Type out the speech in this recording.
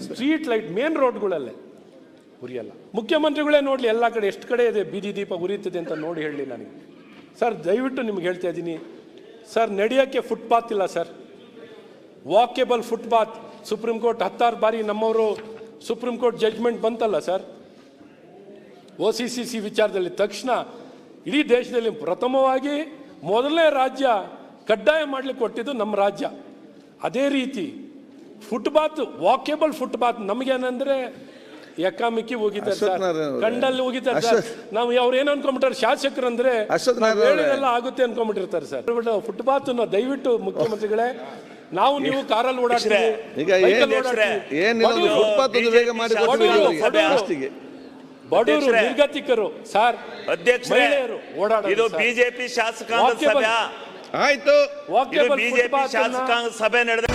Street light main ರೋಡ್ಗಳಲ್ಲೇ ಉರಿಯಲ್ಲ. ಮುಖ್ಯಮಂತ್ರಿಗಳೇ ನೋಡಲಿ ಎಲ್ಲ ಕಡೆ ಎಷ್ಟು ಕಡೆ ಇದೆ ಬೀದಿ ದೀಪ ಉರಿಯುತ್ತದೆ ಅಂತ ನೋಡಿ ಹೇಳಲಿ ನನಗೆ. ಸರ್ ದಯವಿಟ್ಟು ನಿಮ್ಗೆ ಹೇಳ್ತಾ ಇದ್ದೀನಿ ಸರ್, ನಡೆಯೋಕ್ಕೆ ಫುಟ್ಪಾತ್ ಇಲ್ಲ sir, walkable footpath. Supreme court 16 ಬಾರಿ ನಮ್ಮವರು ಸುಪ್ರೀಂ ಕೋರ್ಟ್ ಜಡ್ಜ್ಮೆಂಟ್ ಬಂತಲ್ಲ ಸರ್ OCCC ವಿಚಾರದಲ್ಲಿ. ತಕ್ಷಣ ಇಡೀ ದೇಶದಲ್ಲಿ ಪ್ರಥಮವಾಗಿ ಮೊದಲನೇ ರಾಜ್ಯ ಕಡ್ಡಾಯ ಮಾಡಲಿಕ್ಕೆ ಕೊಟ್ಟಿದ್ದು ನಮ್ಮ ರಾಜ್ಯ. ಅದೇ ರೀತಿ ಫುಟ್ಪಾತ್, ವಾಕೇಬಲ್ ಫುಟ್ಪಾತ್ ನಮಗೇನಂದ್ರೆ ಎಕ್ಕಾಮಿಕ್ಕಿ ಹೋಗಿದ್ದಾರೆ ಸರ್, ಕಂಡಲ್ಲಿ ಹೋಗಿದ್ದಾರೆ ಸರ್. ನಾವು ಅವ್ರು ಏನು ಅನ್ಕೊಂಡ್ಬಿಟ್ಟಾರೆ ಶಾಸಕರು ಅಂದ್ರೆ ಹೇಳಿದೆಲ್ಲ ಆಗುತ್ತೆ ಅನ್ಕೊಂಡ್ಬಿಟ್ಟಿರ್ತಾರೆ ಸರ್. ಫುಟ್ಪಾತ್ ದಯವಿಟ್ಟು ಮುಖ್ಯಮಂತ್ರಿಗಳೇ, ನಾವು ನೀವು ಕಾರಲ್ಲಿ ಓಡಾಡ್ತೀವಿ, ಬಡವರು ನಿರ್ಗತಿಕರು ಸರ್, ಮಹಿಳೆಯರು ಓಡಾಡೋದು. ಬಿಜೆಪಿ ಶಾಸಕಾಂಗ ಸಭೆ ಆಯ್ತು, ಬಿಜೆಪಿ ಶಾಸಕಾಂಗ ಸಭೆ ನಡೆದ